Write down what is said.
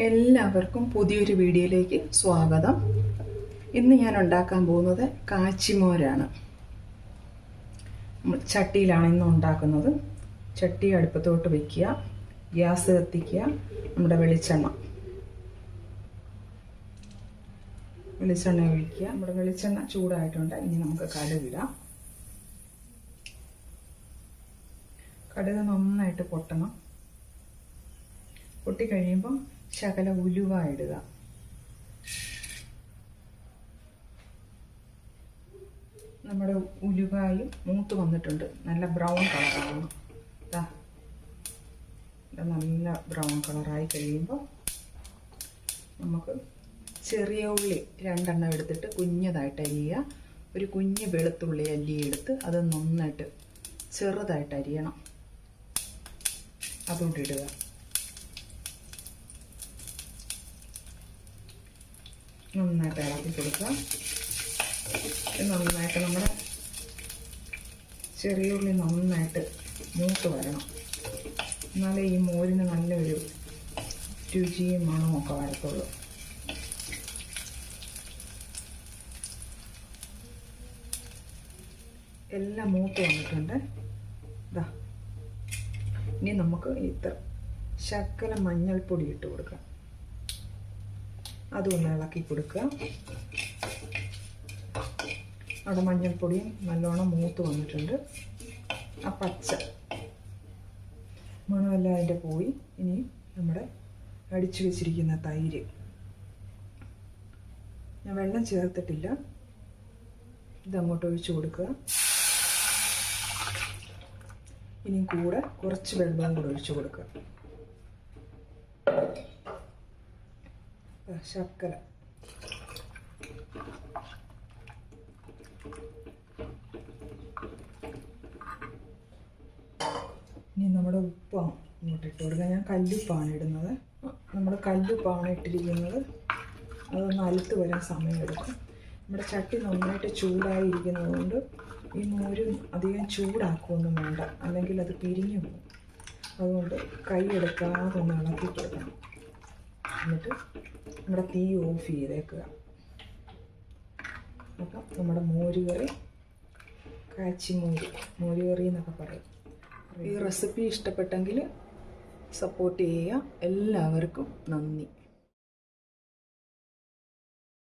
എല്ലാവർക്കും പുതിയൊരു വീഡിയോയിലേക്ക് സ്വാഗതം. ഇന്ന് ഞാൻ ഉണ്ടാക്കാൻ പോകുന്നത് കാച്ചിമോരാണ്. ചട്ടിയിലാണ് ഇന്ന് ഉണ്ടാക്കുന്നത്. ചട്ടി അടുപ്പത്തോട്ട് വയ്ക്കുക, ഗ്യാസ് കത്തിക്കുക, നമ്മുടെ വെളിച്ചെണ്ണ ഒഴിക്കുക. നമ്മുടെ വെളിച്ചെണ്ണ ചൂടായിട്ടുണ്ട്. ഇനി നമുക്ക് കടുകിടാം. കടുക് നന്നായിട്ട് പൊട്ടണം. പൊട്ടിക്കഴിയുമ്പോൾ ശകല ഉലുവ ഇടുക. നമ്മുടെ ഉലുവായും മൂത്ത് വന്നിട്ടുണ്ട്. നല്ല ബ്രൗൺ കളറാവണം. നല്ല ബ്രൗൺ കളറായി കഴിയുമ്പോൾ നമുക്ക് ചെറിയ ഉള്ളി 2 എണ്ണം എടുത്തിട്ട് കുഞ്ഞതായിട്ട് അരിയുക. ഒരു കുഞ്ഞ് വെളുത്തുള്ളി അല്ലിയെടുത്ത് അത് നന്നായിട്ട് ചെറുതായിട്ട് അരിയണം. അതുകൊണ്ട് ഇടുക. നന്നായിട്ട് ഇളക്കി കൊടുക്കുക. നന്നായിട്ട് നമ്മുടെ ചെറിയ ഉള്ളി നന്നായിട്ട് മൂത്ത് വരണം. എന്നാലേ ഈ മോരിന് നല്ലൊരു രുചിയും മണവും ഒക്കെ വരത്തുള്ളൂ. എല്ലാം മൂത്ത് വന്നിട്ടുണ്ട്. ഇനി നമുക്ക് ഇത്ര ശകല മഞ്ഞൾപ്പൊടി ഇട്ട് കൊടുക്കാം. അതൊന്ന് ഇളക്കി കൊടുക്കുക. അവിടെ മഞ്ഞൾപ്പൊടിയും നല്ലോണം മൂത്ത് വന്നിട്ടുണ്ട്. ആ പച്ച മണമെല്ലാം അതിൻ്റെ പോയി. ഇനി നമ്മുടെ അടിച്ചു വെച്ചിരിക്കുന്ന തൈര്, ഞാൻ വെള്ളം ചേർത്തിട്ടില്ല, ഇതങ്ങോട്ട് ഒഴിച്ചു കൊടുക്കുക. ഇനിയും കൂടെ കുറച്ച് വെള്ളവും കൂടെ ഒഴിച്ചു കൊടുക്കുക. ശർക്കര, ഇനി നമ്മുടെ ഉപ്പാണ് ഇങ്ങോട്ട് ഇട്ട് കൊടുക്കുക. ഞാൻ കല്ലുപ്പാണ് ഇടുന്നത്. നമ്മൾ കല്ലുപ്പാണ് ഇട്ടിരിക്കുന്നത്. അതൊന്ന് അലുത്ത് വരാൻ സമയമെടുക്കും. നമ്മുടെ ചട്ടി നന്നായിട്ട് ചൂടായിരിക്കുന്നത് കൊണ്ട് ഈ മോര് അധികം ചൂടാക്കുകയൊന്നും വേണ്ട, അല്ലെങ്കിൽ അത് പിരിഞ്ഞു പോകും. അതുകൊണ്ട് കൈ എടുക്കാതെ ഒന്ന് ഇളക്കി കൊടുക്കണം. എന്നിട്ട് നമ്മുടെ തീ ഓഫ് ചെയ്തേക്കുക. അപ്പം നമ്മുടെ മോരുകറി, മോരുകറി എന്നൊക്കെ പറയും. ഈ റെസിപ്പി ഇഷ്ടപ്പെട്ടെങ്കിൽ സപ്പോർട്ട് ചെയ്യുക. എല്ലാവർക്കും നന്ദി.